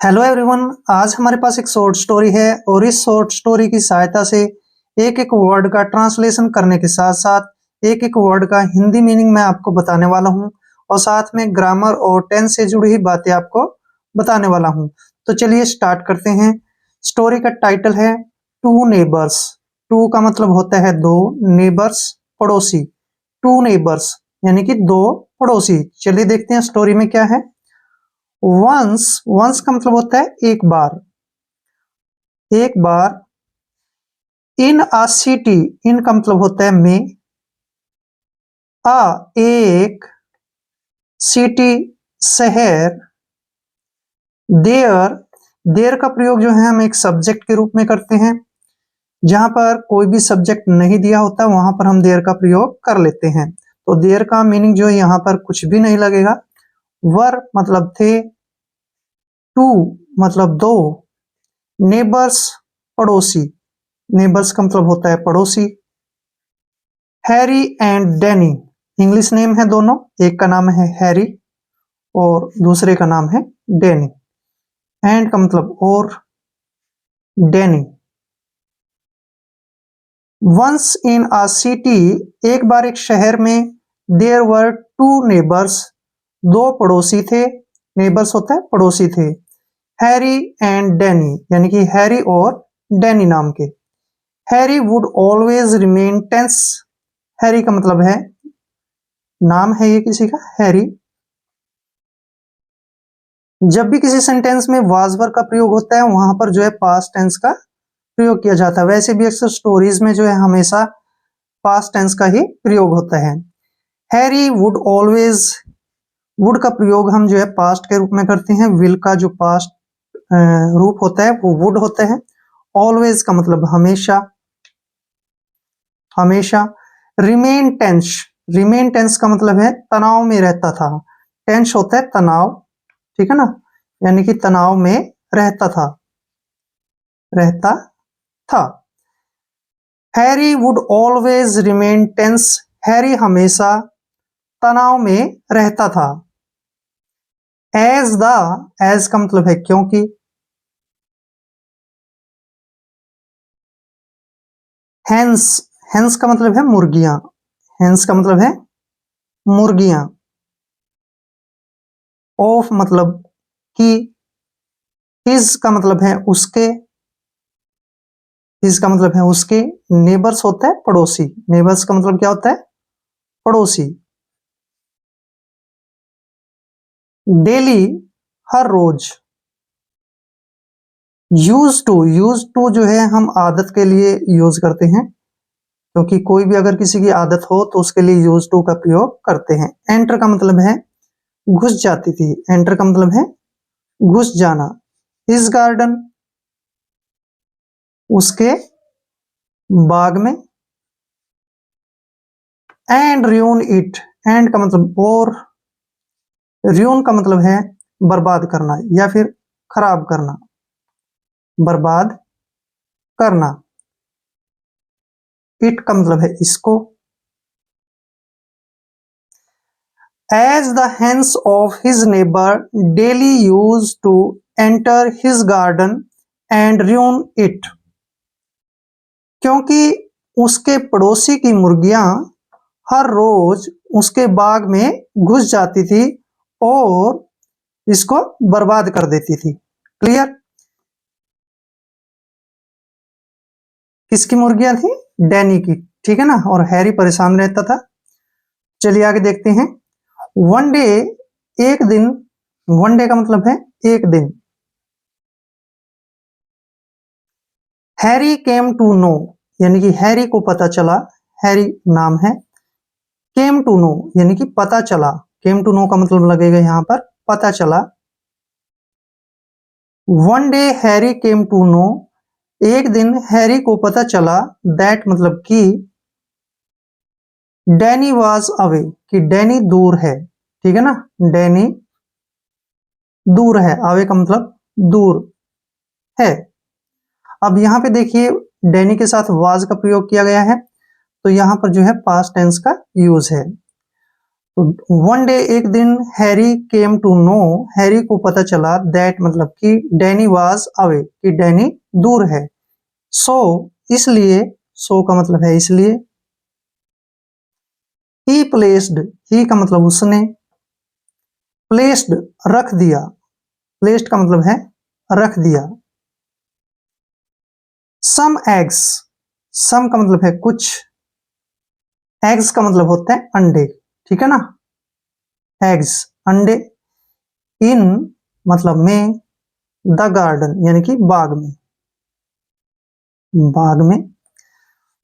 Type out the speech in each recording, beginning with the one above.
Hello everyone. आज हमारे पास एक शॉर्ट स्टोरी है और इस शॉर्ट स्टोरी की सहायता से एक एक वर्ड का ट्रांसलेशन करने के साथ साथ एक एक वर्ड का हिंदी मीनिंग मैं आपको बताने वाला हूं और साथ में ग्रामर और टेंस से जुड़ी हुई बातें आपको बताने वाला हूं। तो चलिए स्टार्ट करते हैं। स्टोरी का टाइटल है टू नेबर्स। टू का मतलब होता है दो, नेबर्स पड़ोसी। टू नेबर्स यानी कि दो पड़ोसी। चलिए देखते हैं स्टोरी में क्या है। वंस, वंस का मतलब होता है एक बार। एक बार इन अ सिटी, इन का मतलब होता है में। अ एक, सिटी शहर। देयर, देयर का प्रयोग जो है हम एक सब्जेक्ट के रूप में करते हैं। जहां पर कोई भी सब्जेक्ट नहीं दिया होता वहां पर हम देयर का प्रयोग कर लेते हैं। तो देयर का मीनिंग जो है यहाँ पर कुछ भी नहीं लगेगा। वर मतलब थे, टू मतलब दो, नेबर्स पड़ोसी, नेबर्स का मतलब होता है पड़ोसी। Harry and Danny, English name है दोनों, एक का नाम है हैरी और दूसरे का नाम है डैनी। एंड का मतलब और, Danny. Once in a city, एक बार एक शहर में, देयर वर टू नेबर्स, दो पड़ोसी थे। नेबर्स होता है पड़ोसी थे। हैरी एंड डैनी यानी कि हैरी और डैनी नाम के। Harry would always remain tense, Harry का मतलब है, नाम है ये किसी का हैरी। जब भी किसी सेंटेंस में वाज वर्ब का प्रयोग होता है वहां पर जो है पास्ट टेंस का प्रयोग किया जाता है। वैसे भी अक्सर स्टोरीज में जो है हमेशा पास्ट टेंस का ही प्रयोग होता है। हैरी वुड ऑलवेज, वुड का प्रयोग हम जो है पास्ट के रूप में करते हैं। विल का जो पास्ट रूप होता है वो वुड होता है। ऑलवेज का मतलब हमेशा, हमेशा। रिमेन टेंस, रिमेन टेंस का मतलब है तनाव में रहता था। टेंस होता है तनाव, ठीक है ना, यानी कि तनाव में रहता था, रहता था। Harry would always remain tense, Harry हमेशा तनाव में रहता था। एज द, एज का मतलब है क्योंकि। हेंस, हेंस का मतलब है मुर्गियां, हेंस का मतलब है मुर्गियां। ऑफ मतलब कि। हिज का मतलब है उसके, हिज का मतलब है उसके। नेबर्स होता है पड़ोसी, नेबर्स का मतलब क्या होता है, पड़ोसी। डेली, हर रोज। यूज टू, यूज टू जो है हम आदत के लिए यूज करते हैं, क्योंकि कोई भी अगर किसी की आदत हो तो उसके लिए यूज टू का प्रयोग करते हैं। एंटर का मतलब है घुस जाती थी, एंटर का मतलब है घुस जाना। इस गार्डन, उसके बाग में। एंड रियून इट, एंड का मतलब और, रियून का मतलब है बर्बाद करना या फिर खराब करना, बर्बाद करना। इट का मतलब है इसको। As the hens of his neighbor daily used to enter his garden and ruin it, क्योंकि उसके पड़ोसी की मुर्गियां हर रोज उसके बाग में घुस जाती थी और इसको बर्बाद कर देती थी। क्लियर। किसकी मुर्गियां थी, डैनी की, ठीक है ना। और हैरी परेशान रहता था। चलिए आगे देखते हैं। वन डे, एक दिन। वन डे का मतलब है एक दिन। हैरी केम टू नो, यानी कि हैरी को पता चला, हैरी नाम है। केम टू नो यानी कि पता चला, केम टू नो का मतलब लगेगा यहां पर पता चला। One day Harry came to know, एक दिन हैरी को पता चला, दैट मतलब कि, डैनी वाज अवे, कि डैनी दूर है, ठीक है ना। डैनी दूर है, अवे का मतलब दूर है। अब यहाँ पे देखिए डैनी के साथ वाज का प्रयोग किया गया है, तो यहाँ पर जो है पास्ट टेंस का यूज है। तो वन डे एक दिन Harry came to know, Harry को पता चला दैट मतलब कि डैनी वाज अवे, कि डैनी दूर है। सो इसलिए, सो का मतलब है इसलिए। ही प्लेस्ड, ही का मतलब उसने, प्लेस्ड रख दिया, प्लेस्ड का मतलब है रख दिया। सम एग्स, सम का मतलब है कुछ, एग्स का मतलब होता है अंडे, ठीक है ना, एग्स अंडे। इन मतलब में, द गार्डन यानी कि बाग में, बाग में।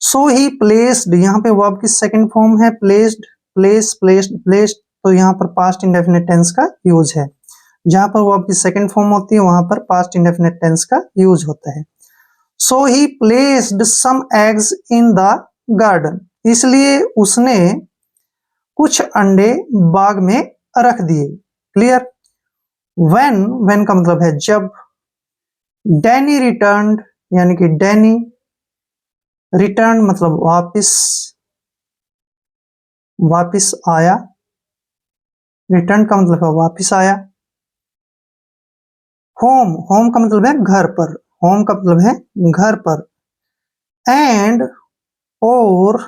सो ही प्लेस्ड, यहाँ पे वर्ब की सेकंड फॉर्म है प्लेस्ड, प्लेस, प्लेस्ड, प्लेस्ड, तो यहाँ पर पास्ट इंडेफिनिट टेंस का यूज है। जहां पर वर्ब की सेकंड फॉर्म होती है वहां पर पास्ट इंडेफिनिट टेंस का यूज होता है। So he placed some eggs in the garden, इसलिए उसने कुछ अंडे बाग में रख दिए। क्लियर। व्हेन, व्हेन का मतलब है जब। डैनी रिटर्न्ड, यानी कि डैनी, रिटर्न मतलब वापिस, वापिस आया, रिटर्न का मतलब है वापिस आया। होम, होम का मतलब है घर पर, होम का मतलब है घर पर। एंड, और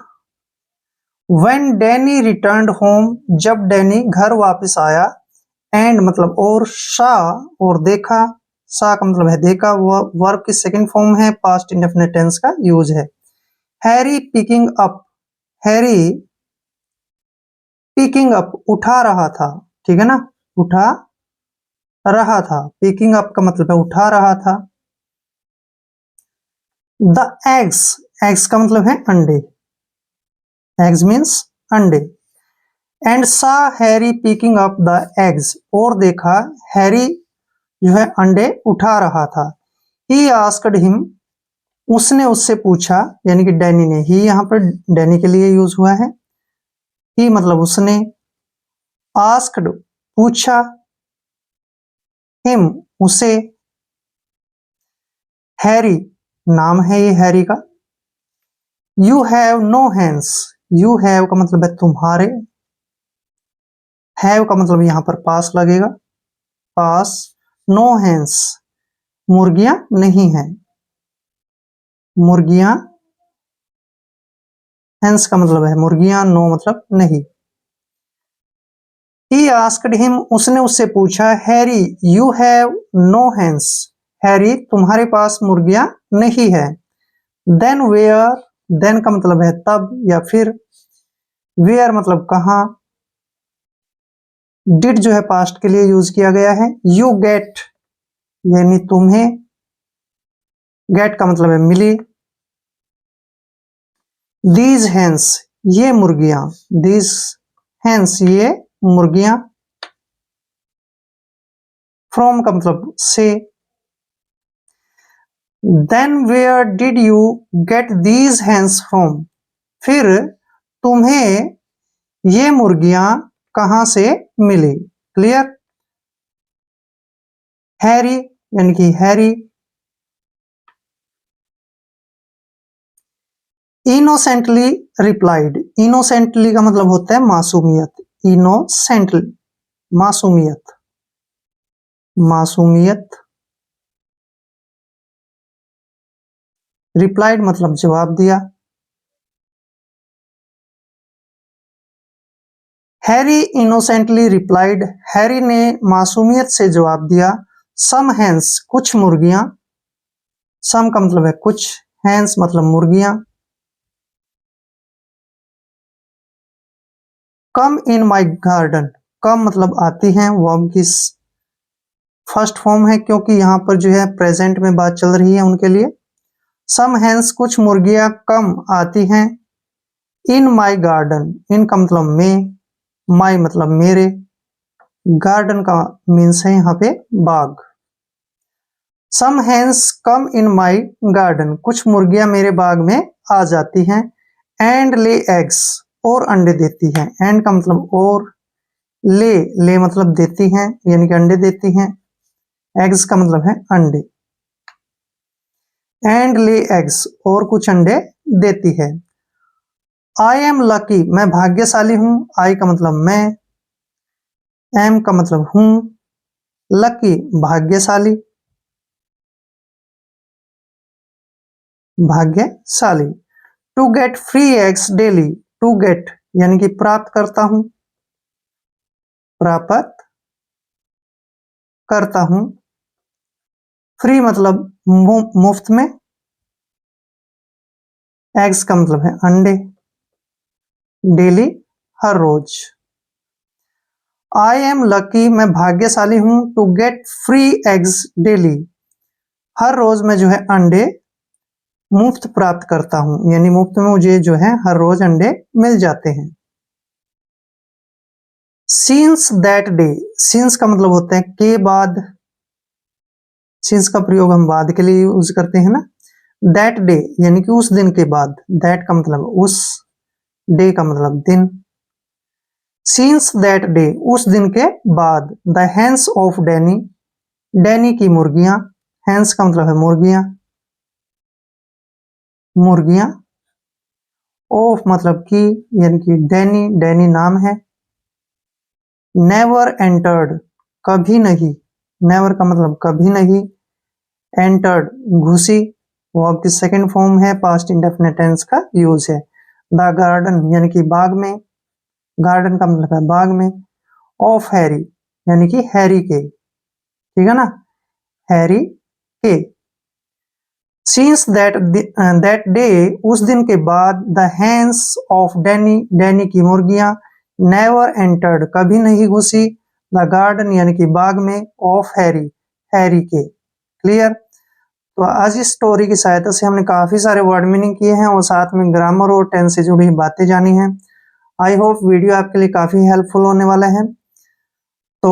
व्हेन डैनी रिटर्न्ड होम, जब डैनी घर वापस आया। एंड मतलब और, सा और देखा, सा का मतलब है देखा, वह वर्ब की सेकंड फॉर्म है, पास्ट इंडेफिनिट टेंस का यूज है। Harry picking up, Harry picking up उठा रहा था, ठीक है ना, उठा रहा था, पिकिंग अप का मतलब है उठा रहा था। द एग्स, एग्स का मतलब है अंडे, एग्स मीन्स अंडे। एंड सा Harry picking up the eggs, और देखा हैरी जो है अंडे उठा रहा था। ही आस्क्ड हिम, उसने उससे पूछा, यानी कि डैनी ने, ही यहाँ पर डैनी के लिए यूज हुआ है। ही मतलब उसने, आस्क्ड पूछा, हिम उसे, हैरी नाम है ये हैरी का। You have no hands, you have का मतलब है तुम्हारे, हैव का मतलब यहां पर पास लगेगा, पास। नो हैंड्स मुर्गियां नहीं है, मुर्गियां, हैंड्स का मतलब है मुर्गियां, नो मतलब नहीं। ही आस्क्ड हिम, उसने उससे पूछा, Harry you have no hands, Harry तुम्हारे पास मुर्गियां नहीं है। देन वेयर, देन का मतलब है तब या फिर, वेयर मतलब कहाँ। डिड जो है पास्ट के लिए यूज किया गया है। यू गेट यानी तुम्हें, गेट का मतलब है मिली। दीज हैंस ये मुर्गियां, दीज हैंस ये मुर्गियां। फ्रॉम का मतलब से। Then where did you get these hens from, फिर तुम्हें ये मुर्गियां कहां से मिली। क्लियर। हैरी यानी कि हैरी। इनोसेंटली रिप्लाइड, इनोसेंटली का मतलब होता है मासूमियत, इनोसेंटली मासूमियत, मासूमियत। रिप्लाइड मतलब जवाब दिया। हैरी इनोसेंटली रिप्लाइड, हैरी ने मासूमियत से जवाब दिया। सम हैंस कुछ मुर्गियां, सम का मतलब है कुछ, हैंस मतलब मुर्गियां। कम इन माई गार्डन, कम मतलब आती हैं, वर्ब की फर्स्ट फॉर्म है क्योंकि यहाँ पर जो है प्रेजेंट में बात चल रही है उनके लिए। सम हैंस कुछ मुर्गियां कम आती हैं। इन माई गार्डन, इन का मतलब में, माई मतलब मेरे, गार्डन का मीन्स है यहाँ पे बाग। सम हैंस कम इन माई गार्डन, कुछ मुर्गियां मेरे बाग में आ जाती हैं। एंड ले एग्स और अंडे देती हैं, एंड का मतलब और, ले, ले मतलब देती हैं यानी कि अंडे देती हैं। एग्स का मतलब है अंडे। एंड ले एग्स और कुछ अंडे देती है। आई एम लकी, मैं भाग्यशाली हूं। आई का मतलब मैं, एम का मतलब हूं, लकी भाग्यशाली, भाग्यशाली। To get free eggs daily, to get यानी कि प्राप्त करता हूं, प्राप्त करता हूं। फ्री मतलब मुफ्त में, एग्स का मतलब है अंडे, डेली हर रोज। आई एम लकी, मैं भाग्यशाली हूं। To get free eggs daily, हर रोज मैं जो है अंडे मुफ्त प्राप्त करता हूं, यानी मुफ्त में मुझे जो है हर रोज अंडे मिल जाते हैं। सिंस दैट डे, सिंस का मतलब होता है के बाद, सिंस का प्रयोग हम बाद के लिए यूज करते हैं ना। दैट डे यानी कि उस दिन के बाद, दैट का मतलब उस, डे का मतलब दिन। सिंस दैट डे उस दिन के बाद, the hence of Danny, Danny की मुर्गियां, हैंस का मतलब है मुर्गियां, मुर्गियां। ऑफ मतलब की, यानी कि डैनी, डैनी नाम है। नेवर एंटर्ड, कभी नहीं, नेवर का मतलब कभी नहीं, एंटर्ड घुसी, वो आपकी सेकंड फॉर्म है, पास्ट इंडेफिनिट टेंस का यूज है। द गार्डन यानी कि बाग में, गार्डन का मतलब है बाग में। ऑफ हैरी यानी कि हैरी के, ठीक है ना, हैरी के। सिंस दैट डे उस दिन के बाद, the hence of Danny, Danny की मुर्गियां, नेवर एंटर्ड कभी नहीं घुसी, द गार्डन यानी कि बाग में, ऑफ हैरी, हैरी के। क्लियर। तो आज इस स्टोरी की सहायता से हमने काफी सारे वर्ड मीनिंग किए हैं और साथ में ग्रामर और टेंस से जुड़ी बातें जानी हैं। आई होप वीडियो आपके लिए काफी हेल्पफुल होने वाला है। तो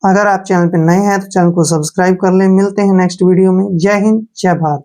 अगर आप चैनल पर नए हैं तो चैनल को सब्सक्राइब कर लें। मिलते हैं नेक्स्ट वीडियो में। जय हिंद, जय भारत।